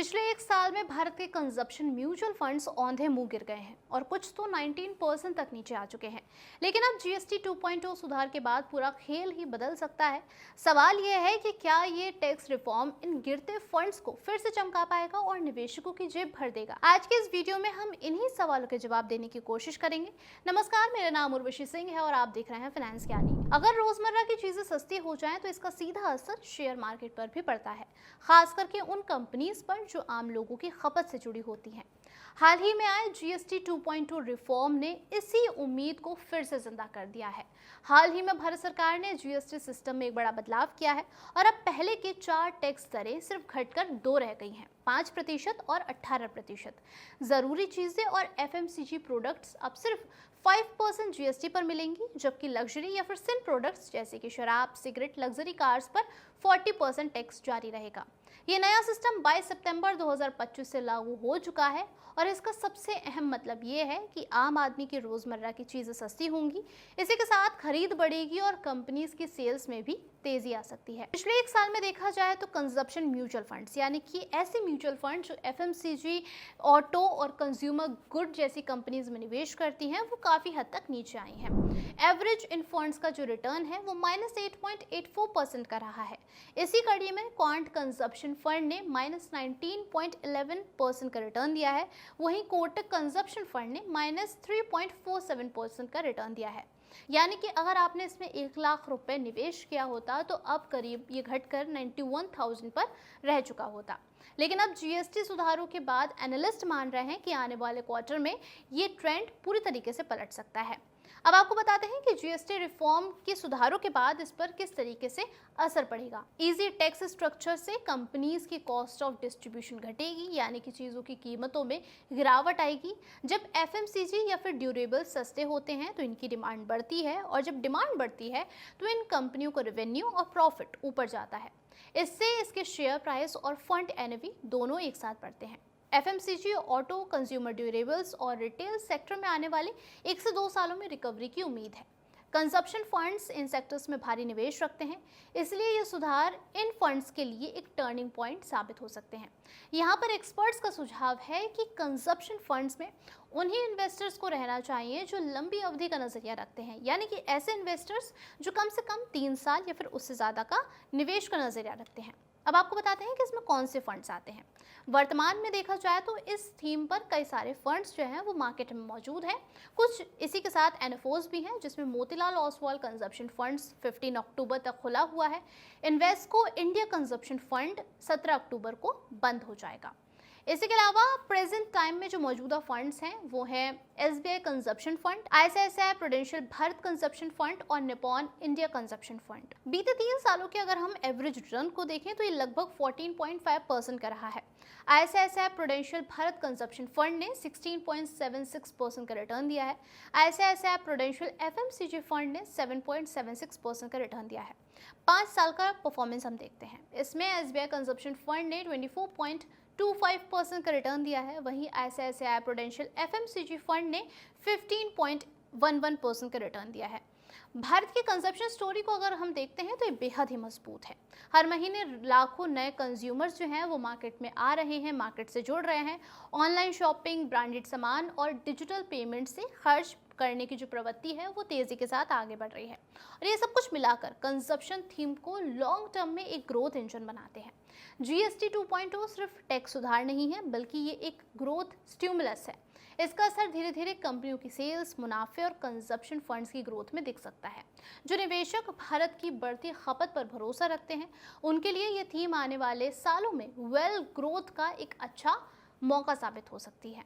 पिछले एक साल में भारत के कंजप्शन म्यूचुअल फंड्स औंधे मुंह गिर गए हैं और कुछ तो 19% तक नीचे आ चुके हैं। लेकिन अब जीएसटी 2.0 सुधार के बाद पूरा खेल ही बदल सकता है। सवाल यह है कि क्या ये टैक्स रिफॉर्म इन गिरते फंड्स को फिर से चमका पाएगा और निवेशकों की जेब भर देगा। आज के इस वीडियो में हम इन्हीं सवालों के जवाब देने की कोशिश करेंगे। नमस्कार, मेरा नाम उर्वशी सिंह है और आप देख रहे हैं फाइनेंस ज्ञानी। अगर रोजमर्रा की चीजें सस्ती हो जाएं तो इसका सीधा असर शेयर मार्केट पर भी पड़ता है, खास करके उन कंपनीज पर जो आम लोगों की खपत से जुड़ी होती हैं। हाल ही में आए जीएसटी 2.2 रिफॉर्म ने इसी उम्मीद को फिर से जिंदा कर दिया है। हाल ही में भारत सरकार ने जीएसटी सिस्टम में एक बड़ा बदलाव किया है और अब पहले के 4 टैक्स दरें सिर्फ घटकर 2 रह गई हैं, 5% और 18%। जरूरी चीजें और एफएमसीजी प्रोडक्ट्स अब सिर्फ 5% जीएसटी पर मिलेंगी, जबकि लग्जरी या फिर सिन प्रोडक्ट्स जैसे कि शराब, सिगरेट, लग्जरी कार्स पर 40% टैक्स जारी रहेगा। ये नया सिस्टम 22 सितंबर 2025 से लागू हो चुका है और इसका सबसे अहम मतलब ये है कि आम आदमी की रोजमर्रा की चीजें सस्ती होंगी, इसी के साथ खरीद बढ़ेगी और कंपनीज की सेल्स में भी तेजी आ सकती है। पिछले एक साल में देखा जाए तो कंजप्शन म्यूचुअल फंड्स यानी कि ऐसे म्यूचुअल फंड जो एफएमसीजी, ऑटो और कंज्यूमर गुड जैसी कंपनीज में निवेश करती हैं, वो काफी हद तक नीचे आई हैं। एवरेज इन फंड्स का जो रिटर्न है वो -8.84% का रहा है। इसी कड़ी में क्वांट कंजप्शन फंड ने -19.11% का रिटर्न दिया है। वहीं कोटक कंजप्शन फंड ने -3.47% का रिटर्न दिया है। यानी कि अगर आपने इसमें 1 लाख रुपए निवेश किया होता तो अब करीब ये घटकर 91,000 पर रह चुका होता। लेकिन अब जीएसटी सुधारों के बाद एनालिस्ट मान रहे हैं कि आने वाले क्वार्टर में ये ट्रेंड पूरी तरीके से पलट सकता है। अब आपको बताते हैं कि जीएसटी रिफॉर्म के सुधारों के बाद इस पर किस तरीके से असर पड़ेगा। इजी टैक्स स्ट्रक्चर से कंपनीज की कॉस्ट ऑफ डिस्ट्रीब्यूशन घटेगी, यानी कि चीज़ों की कीमतों में गिरावट आएगी। जब एफएमसीजी या फिर ड्यूरेबल सस्ते होते हैं तो इनकी डिमांड बढ़ती है और जब डिमांड बढ़ती है तो इन कंपनियों को रेवेन्यू और प्रॉफिट ऊपर जाता है। इससे इसके शेयर प्राइस और फंड एनएवी दोनों एक साथ बढ़ते हैं। एफएमसीजी, ऑटो, कंज्यूमर ड्यूरेबल्स और रिटेल सेक्टर में आने वाले 1 से 2 सालों में रिकवरी की उम्मीद है। कंजप्शन फंड्स इन सेक्टर्स में भारी निवेश रखते हैं, इसलिए ये सुधार इन फंड्स के लिए एक टर्निंग पॉइंट साबित हो सकते हैं। यहाँ पर एक्सपर्ट्स का सुझाव है कि कंजप्शन फंड्स में उन्हीं इन्वेस्टर्स को रहना चाहिए जो लंबी अवधि का नजरिया रखते हैं, यानी कि ऐसे इन्वेस्टर्स जो कम से कम 3 साल या फिर उससे ज़्यादा का निवेश का नजरिया रखते हैं। अब आपको बताते हैं कि इसमें कौन से फंड्स आते हैं। वर्तमान में देखा जाए तो इस थीम पर कई सारे फंड्स जो हैं वो मार्केट में मौजूद हैं। कुछ इसी के साथ एनएफओस भी हैं, जिसमें मोतीलाल ओसवाल कंजप्शन फंड्स 15 अक्टूबर तक खुला हुआ है। इन्वेस्को इंडिया कंजप्शन फंड 17 अक्टूबर को बंद हो जाएगा। इसी के अलावा प्रेजेंट टाइम में जो मौजूदा फंड्स हैं वो हैं SBI consumption fund, ICICI prudential Bharat consumption fund और निपॉन इंडिया कंजप्शन फंड। बीते 3 सालों के अगर हम एवरेज रिटर्न को देखें तो ये लगभग 14.5% का रहा है। ICICI prudential Bharat consumption fund ने 16.76% का रिटर्न दिया है। आईसीआईसीआई प्रूडेंशियल एफएमसीजी फंड ने 7.76% का रिटर्न दिया है। 5 साल का परफॉर्मेंस हम देखते हैं। इसमें एसबीआई कंजप्शन फंड ने 24.25% का रिटर्न दिया है। वहीं आईसीआईसीआई प्रूडेंशियल एफएमसीजी फंड ने 15.11% का रिटर्न दिया है। भारत की कंजप्शन स्टोरी को अगर हम देखते हैं तो ये बेहद ही मजबूत है। हर महीने लाखों नए कंज्यूमर्स जो हैं वो मार्केट में आ रहे हैं, मार्केट से जुड़ रहे हैं। ऑनलाइन शॉपिंग, ब्रांडेड सामान और डिजिटल पेमेंट से खर्च करने की जो प्रवृत्ति है वो तेजी के साथ आगे बढ़ रही है और ये सब कुछ मिलाकर कंजप्शन थीम को लॉन्ग टर्म में एक ग्रोथ इंजन बनाते हैं। जीएसटी 2.0 सिर्फ टैक्स सुधार नहीं है, बल्कि ये एक ग्रोथ स्टिमुलस है। इसका असर धीरे धीरे कंपनियों की सेल्स, मुनाफे और कंजप्शन फंड्स की ग्रोथ में दिख सकता है। जो निवेशक भारत की बढ़ती खपत पर भरोसा रखते हैं, उनके लिए ये थीम आने वाले सालों में वेल ग्रोथ का एक अच्छा मौका साबित हो सकती है।